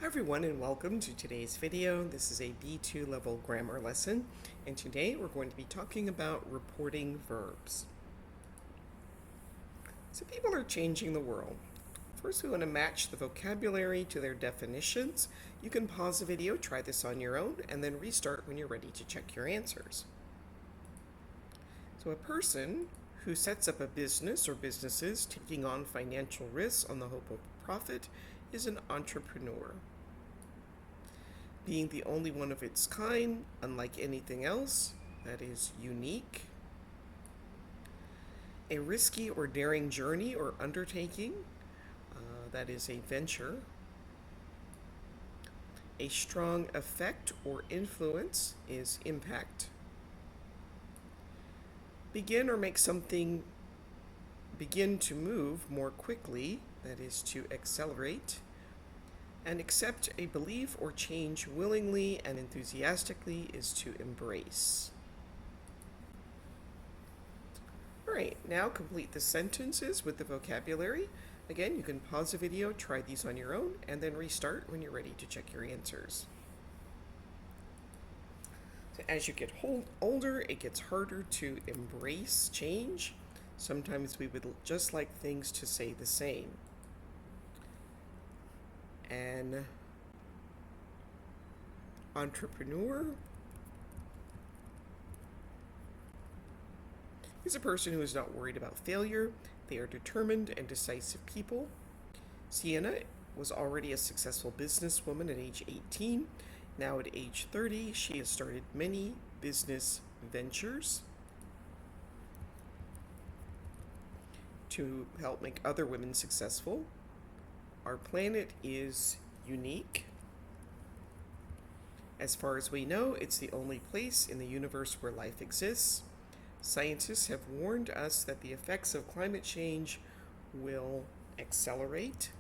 Everyone, and welcome to today's video. This is a B2 level grammar lesson, and today we're going to be talking about reporting verbs. So people are changing the world. First, we want to match the vocabulary to their definitions. You can pause the video, try this on your own, and then restart when you're ready to check your answers. So a person who sets up a business or businesses taking on financial risks on the hope of profit is an entrepreneur. Being the only one of its kind, unlike anything else, that is unique. A risky or daring journey or undertaking, that is a venture. A strong effect or influence is impact. Begin or make something begin to move more quickly, that is to accelerate. And accept a belief or change willingly and enthusiastically is to embrace. All right, now complete the sentences with the vocabulary. Again, you can pause the video, try these on your own, and then restart when you're ready to check your answers. So as you get older, it gets harder to embrace change. Sometimes we would just like things to stay the same. An entrepreneur is a person who is not worried about failure. They are determined and decisive people. Sienna was already a successful businesswoman at age 18. Now at age 30, she has started many business ventures to help make other women successful. Our planet is unique. As far as we know, it's the only place in the universe where life exists. Scientists have warned us that the effects of climate change will accelerate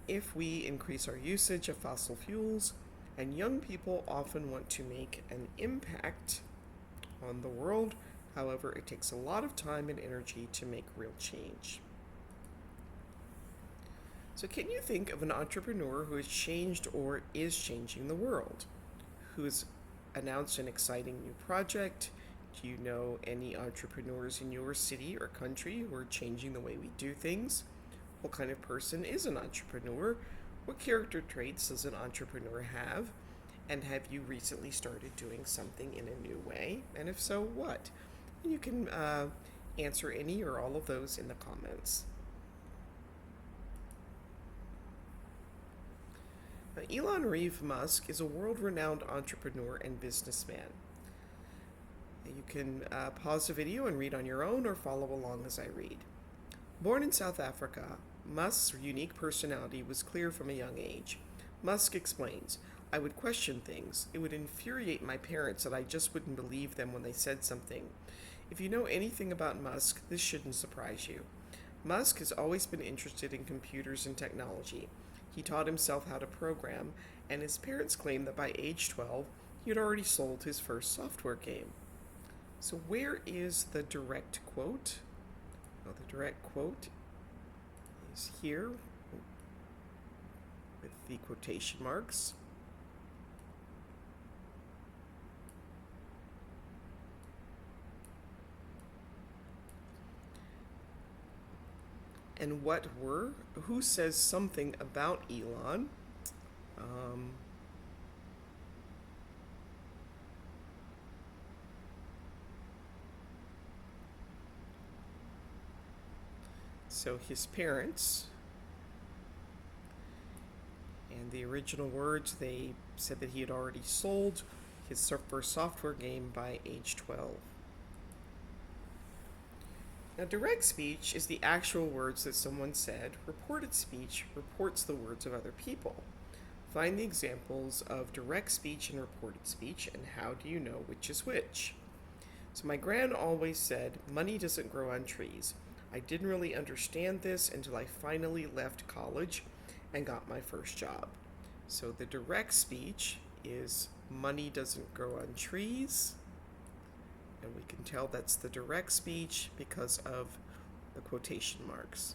if we increase our usage of fossil fuels, and young people often want to make an impact on the world. However, it takes a lot of time and energy to make real change. So can you think of an entrepreneur who has changed or is changing the world? Who's announced an exciting new project? Do you know any entrepreneurs in your city or country who are changing the way we do things? What kind of person is an entrepreneur? What character traits does an entrepreneur have? And have you recently started doing something in a new way? And if so, what? You can answer any or all of those in the comments. Now, Elon Reeve Musk is a world-renowned entrepreneur and businessman. You can pause the video and read on your own or follow along as I read. Born in South Africa, Musk's unique personality was clear from a young age. Musk explains, "I would question things. It would infuriate my parents that I just wouldn't believe them when they said something. If you know anything about Musk, this shouldn't surprise you. Musk has always been interested in computers and technology. He taught himself how to program, and his parents claim that by age 12, he had already sold his first software game." So where is the direct quote? Well, the direct quote is here with the quotation marks. And who says something about Elon? So his parents, and the original words, they said that he had already sold his first software game by age 12. Now, direct speech is the actual words that someone said. Reported speech reports the words of other people. Find the examples of direct speech and reported speech, and how do you know which is which? So my gran always said, "Money doesn't grow on trees." I didn't really understand this until I finally left college and got my first job. So the direct speech is, "Money doesn't grow on trees." And we can tell that's the direct speech because of the quotation marks.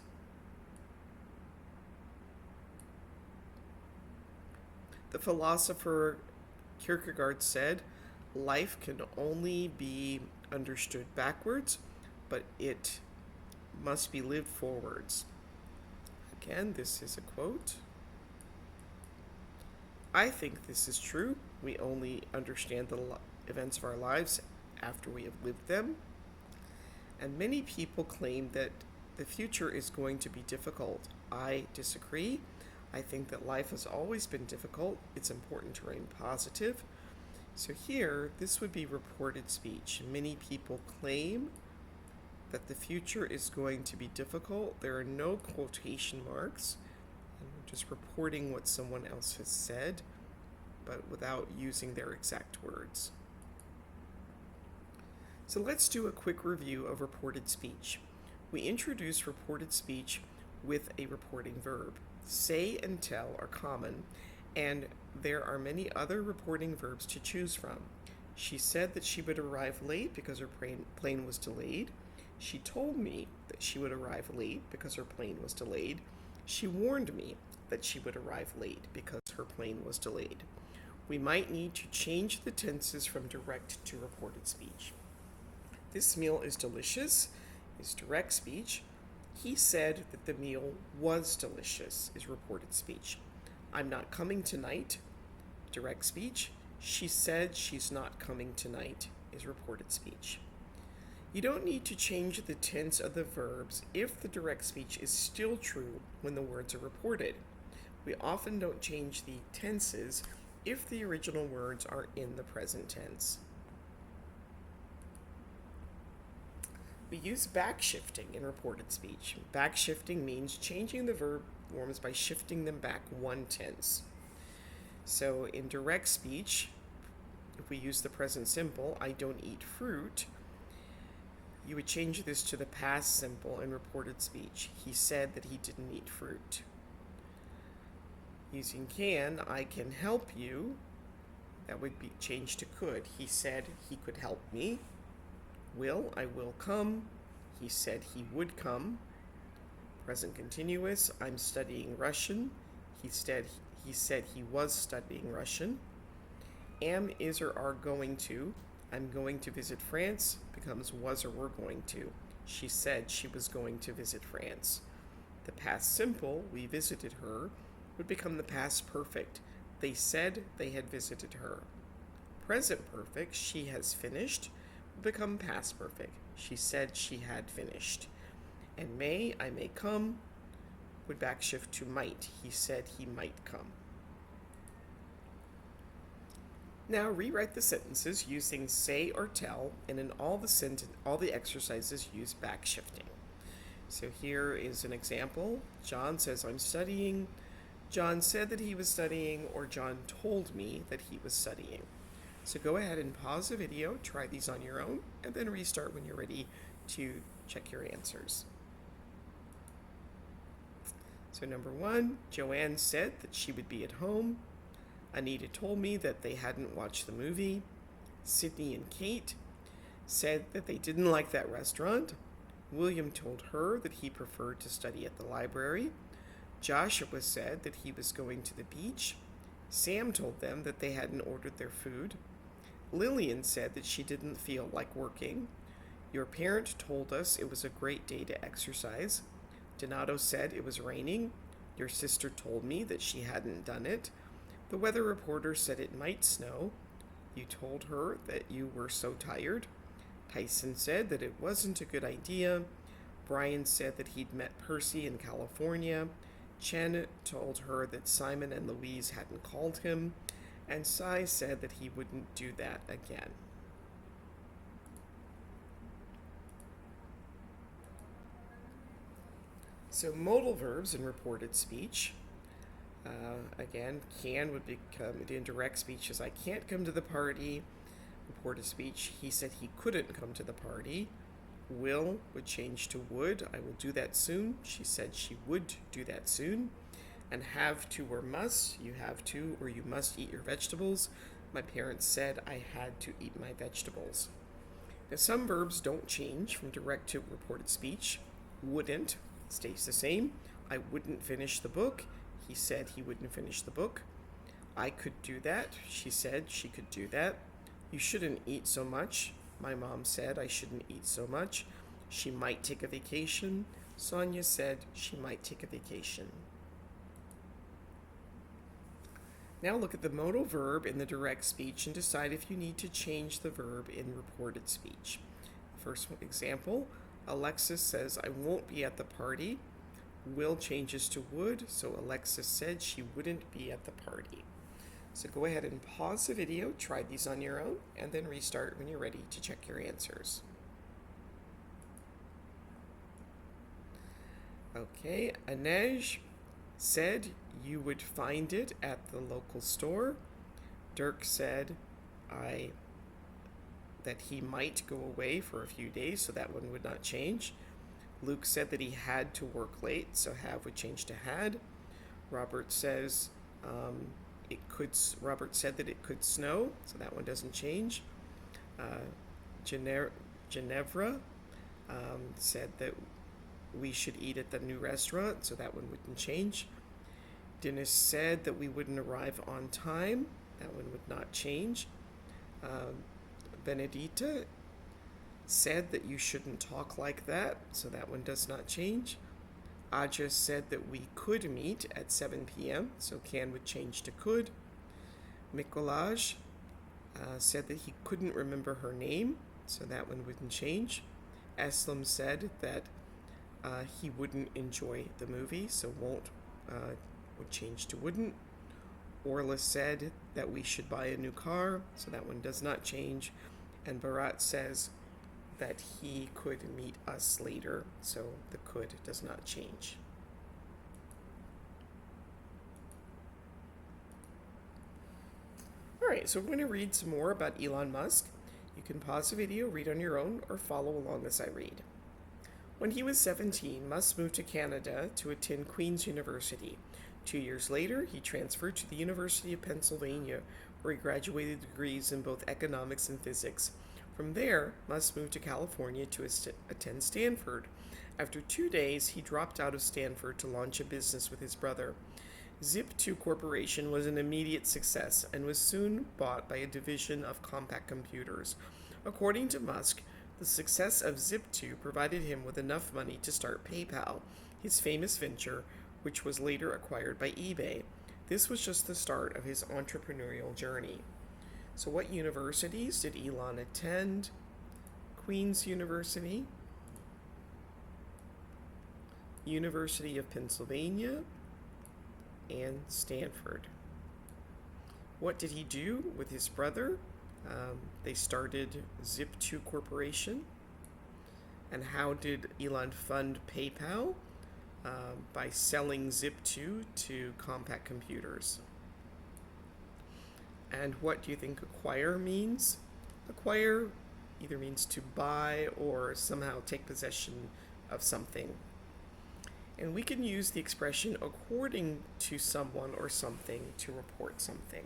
The philosopher Kierkegaard said, life can only be understood backwards, but it must be lived forwards. Again, this is a quote. I think this is true. We only understand the events of our lives after we have lived them. And many people claim that the future is going to be difficult. I disagree. I think that life has always been difficult. It's important to remain positive. So here, this would be reported speech. Many people claim that the future is going to be difficult. There are no quotation marks. And we're just reporting what someone else has said, but without using their exact words. So let's do a quick review of reported speech. We introduce reported speech with a reporting verb. Say and tell are common, and there are many other reporting verbs to choose from. She said that she would arrive late because her plane was delayed. She told me that she would arrive late because her plane was delayed. She warned me that she would arrive late because her plane was delayed. We might need to change the tenses from direct to reported speech. This meal is delicious is direct speech. He said that the meal was delicious is reported speech. I'm not coming tonight, direct speech. She said she's not coming tonight is reported speech. You don't need to change the tense of the verbs if the direct speech is still true when the words are reported. We often don't change the tenses if the original words are in the present tense. We use backshifting in reported speech. Backshifting means changing the verb forms by shifting them back one tense. So in direct speech, if we use the present simple, I don't eat fruit, you would change this to the past simple in reported speech. He said that he didn't eat fruit. Using can, I can help you, that would be changed to could. He said he could help me. Will, I will come. He said he would come. Present continuous, I'm studying Russian. He said he was studying Russian. Am, is, or are going to. I'm going to visit France becomes was or were going to. She said she was going to visit France. The past simple, we visited her, would become the past perfect. They said they had visited her. Present perfect, she has finished, would become past perfect. She said she had finished. And may, I may come, would backshift to might. He said he might come. Now rewrite the sentences using say or tell, and in all the exercises use backshifting. So here is an example. John says, I'm studying. John said that he was studying, or John told me that he was studying. So go ahead and pause the video, try these on your own, and then restart when you're ready to check your answers. So number 1, Joanne said that she would be at home. Anita told me that they hadn't watched the movie. Sydney and Kate said that they didn't like that restaurant. William told her that he preferred to study at the library. Joshua said that he was going to the beach. Sam told them that they hadn't ordered their food. Lillian said that she didn't feel like working. Your parent told us it was a great day to exercise. Donato said it was raining. Your sister told me that she hadn't done it. The weather reporter said it might snow. You told her that you were so tired. Tyson said that it wasn't a good idea. Brian said that he'd met Percy in California. Chen told her that Simon and Louise hadn't called him. And Sai said that he wouldn't do that again. So modal verbs in reported speech. Again, can would become in direct speech as I can't come to the party. Reported speech, he said he couldn't come to the party. Will would change to would. I will do that soon. She said she would do that soon. And have to or must. You have to or you must eat your vegetables. My parents said I had to eat my vegetables. Now, some verbs don't change from direct to reported speech. Wouldn't stays the same. I wouldn't finish the book. He said he wouldn't finish the book. I could do that. She said she could do that. You shouldn't eat so much. My mom said I shouldn't eat so much. She might take a vacation. Sonia said she might take a vacation. Now look at the modal verb in the direct speech and decide if you need to change the verb in reported speech. First example, Alexis says, I won't be at the party. Will changes to would, so Alexis said she wouldn't be at the party. So go ahead and pause the video, try these on your own, and then restart when you're ready to check your answers. Okay, Anej said you would find it at the local store. Dirk said that he might go away for a few days, so that one would not change. Luke said that he had to work late, so have would change to had. Robert says Robert said that it could snow, so that one doesn't change. Ginevra said that we should eat at the new restaurant, so that one wouldn't change. Dennis said that we wouldn't arrive on time, that one would not change. Benedita said that you shouldn't talk like that, so that one does not change. Aja said that we could meet at 7 p.m., so can would change to could. Mikolaj said that he couldn't remember her name, so that one wouldn't change. Eslam said that he wouldn't enjoy the movie, so won't would change to wouldn't. Orla said that we should buy a new car, so that one does not change. And Bharat says that he could meet us later, so the could does not change. All right, so we're going to read some more about Elon Musk. You can pause the video, read on your own, or follow along as I read. When he was 17, Musk moved to Canada to attend Queen's University. 2 years later, he transferred to the University of Pennsylvania, where he graduated degrees in both economics and physics. From there, Musk moved to California to attend Stanford. After 2 days, he dropped out of Stanford to launch a business with his brother. Zip2 Corporation was an immediate success and was soon bought by a division of Compaq Computers. According to Musk, the success of Zip2 provided him with enough money to start PayPal, his famous venture, which was later acquired by eBay. This was just the start of his entrepreneurial journey. So what universities did Elon attend? Queen's University, University of Pennsylvania, and Stanford. What did he do with his brother? They started Zip2 Corporation. And how did Elon fund PayPal? By selling Zip2 to Compaq Computers. And what do you think acquire means? Acquire either means to buy or somehow take possession of something. And we can use the expression according to someone or something to report something.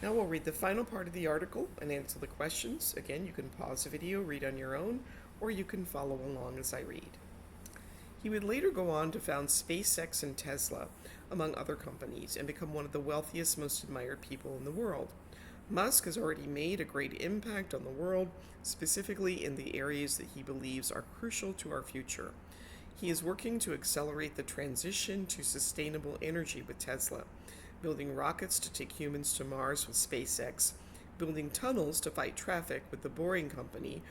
Now we'll read the final part of the article and answer the questions. Again, you can pause the video, read on your own, or you can follow along as I read. He would later go on to found SpaceX and Tesla, among other companies, and become one of the wealthiest, most admired people in the world. Musk has already made a great impact on the world, specifically in the areas that he believes are crucial to our future. He is working to accelerate the transition to sustainable energy with Tesla, building rockets to take humans to Mars with SpaceX, building tunnels to fight traffic with the Boring Company,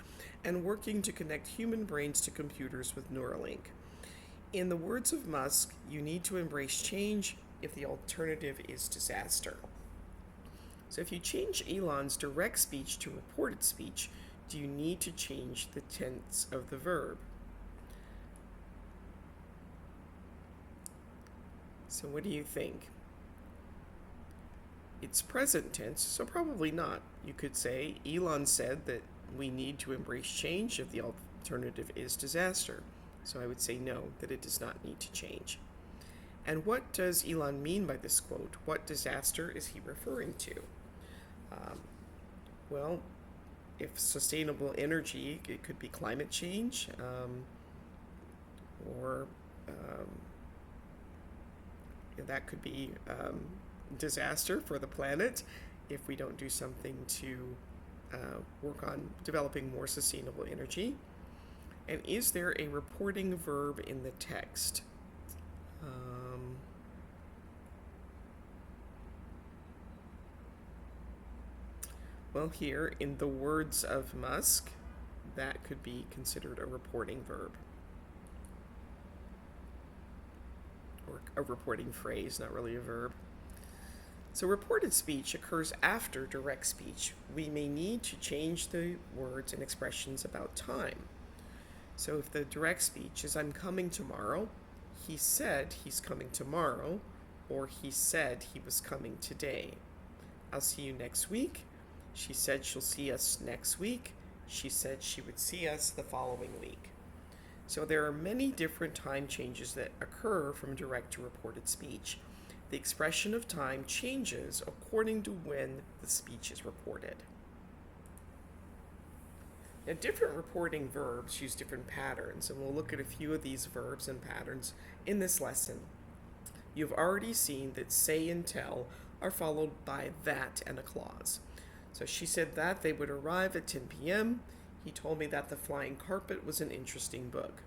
and working to connect human brains to computers with Neuralink. In the words of Musk, you need to embrace change if the alternative is disaster. So if you change Elon's direct speech to reported speech, do you need to change the tense of the verb? So what do you think? It's present tense, so probably not. You could say, Elon said that we need to embrace change if the alternative is disaster. So I would say no, that it does not need to change. And what does Elon mean by this quote? What disaster is he referring to? Well, if sustainable energy, it could be climate change, or That could be disaster for the planet if we don't do something to work on developing more sustainable energy. And is there a reporting verb in the text? Well, here, in the words of Musk, that could be considered a reporting verb. Or a reporting phrase, not really a verb. So reported speech occurs after direct speech. We may need to change the words and expressions about time. So if the direct speech is I'm coming tomorrow, he said he's coming tomorrow, or he said he was coming today. I'll see you next week. She said she'll see us next week. She said she would see us the following week. So there are many different time changes that occur from direct to reported speech. The expression of time changes according to when the speech is reported. Now, different reporting verbs use different patterns, and we'll look at a few of these verbs and patterns in this lesson. You've already seen that say and tell are followed by that and a clause. So she said that they would arrive at 10 p.m. He told me that the flying carpet was an interesting book.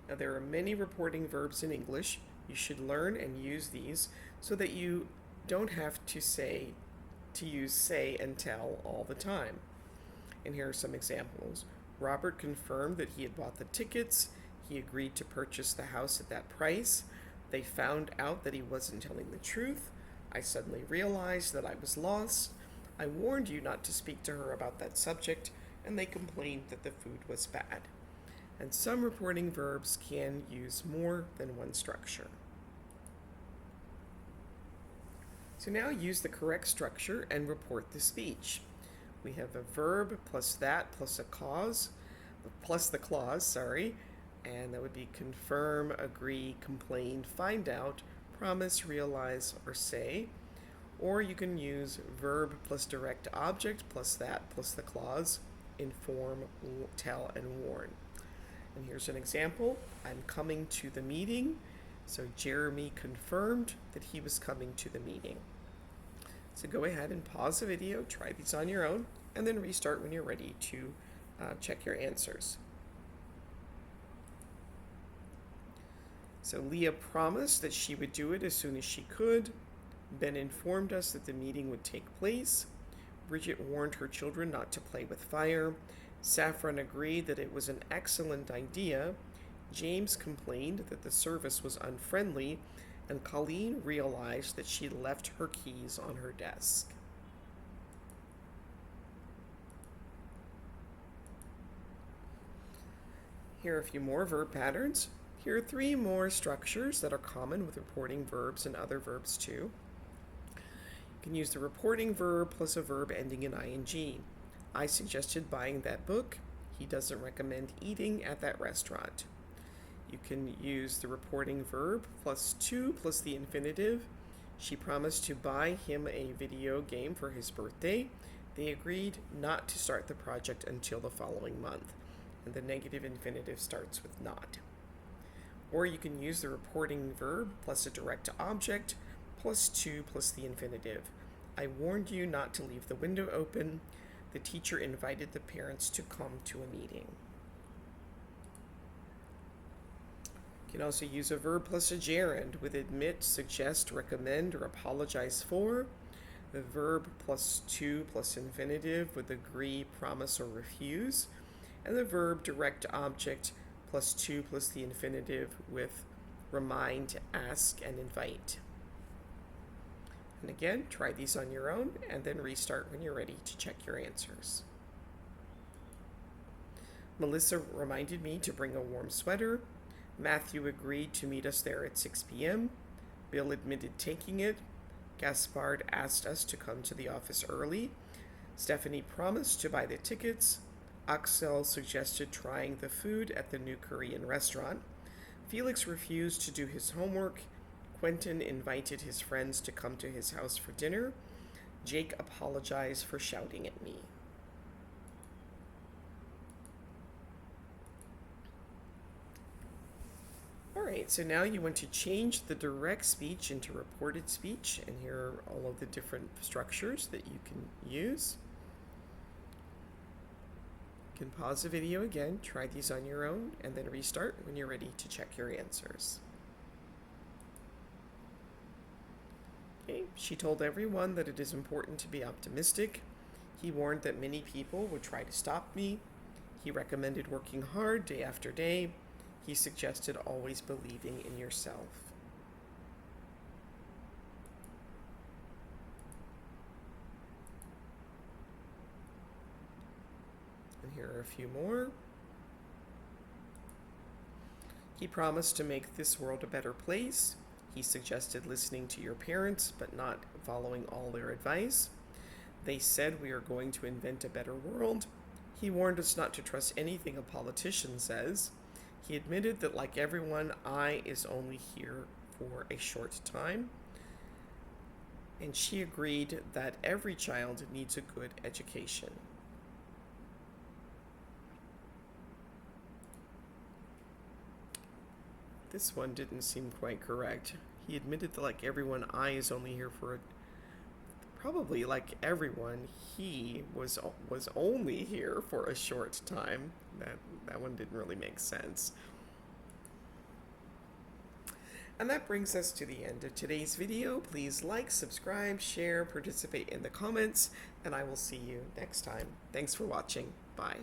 Now, there are many reporting verbs in English. You should learn and use these so that you don't have to use say and tell all the time. And here are some examples. Robert confirmed that he had bought the tickets. He agreed to purchase the house at that price. They found out that he wasn't telling the truth. I suddenly realized that I was lost. I warned you not to speak to her about that subject, and they complained that the food was bad. And some reporting verbs can use more than one structure. So now use the correct structure and report the speech. We have a verb plus that plus a cause, plus the clause, and that would be confirm, agree, complain, find out, promise, realize, or say. Or you can use verb plus direct object plus that plus the clause, inform, tell, and warn. And here's an example. I'm coming to the meeting. So Jeremy confirmed that he was coming to the meeting. So go ahead and pause the video, try these on your own, and then restart when you're ready to check your answers. So Leah promised that she would do it as soon as she could. Ben informed us that the meeting would take place. Bridget warned her children not to play with fire. Saffron agreed that it was an excellent idea. James complained that the service was unfriendly, and Colleen realized that she left her keys on her desk. Here are a few more verb patterns. Here are 3 more structures that are common with reporting verbs and other verbs too. You can use the reporting verb plus a verb ending in ing. I suggested buying that book. He doesn't recommend eating at that restaurant. You can use the reporting verb plus to plus the infinitive. She promised to buy him a video game for his birthday. They agreed not to start the project until the following month. And the negative infinitive starts with not. Or you can use the reporting verb plus a direct object plus to plus the infinitive. I warned you not to leave the window open. The teacher invited the parents to come to a meeting. You can also use a verb plus a gerund with admit, suggest, recommend, or apologize for. The verb plus to plus infinitive with agree, promise, or refuse. And the verb direct object plus to plus the infinitive with remind, ask, and invite. And again, try these on your own and then restart when you're ready to check your answers. Melissa reminded me to bring a warm sweater. Matthew agreed to meet us there at 6 p.m. Bill admitted taking it. Gaspard asked us to come to the office early. Stephanie promised to buy the tickets. Axel suggested trying the food at the new Korean restaurant. Felix refused to do his homework. Quentin invited his friends to come to his house for dinner. Jake apologized for shouting at me. All right, right, so now you want to change the direct speech into reported speech, and here are all of the different structures that you can use. You can pause the video again, try these on your own, and then restart when you're ready to check your answers. Okay, she told everyone that it is important to be optimistic. He warned that many people would try to stop me. He recommended working hard day after day. He suggested always believing in yourself. And here are a few more. He promised to make this world a better place. He suggested listening to your parents, but not following all their advice. They said we are going to invent a better world. He warned us not to trust anything a politician says. He admitted that, like everyone, I is only here for a short time. And she agreed that every child needs a good education. This one didn't seem quite correct. He admitted that, like everyone, I is only here for a probably like everyone, he was only here for a short time. That one didn't really make sense. And that brings us to the end of today's video. Please like, subscribe, share, participate in the comments, and I will see you next time. Thanks for watching. Bye.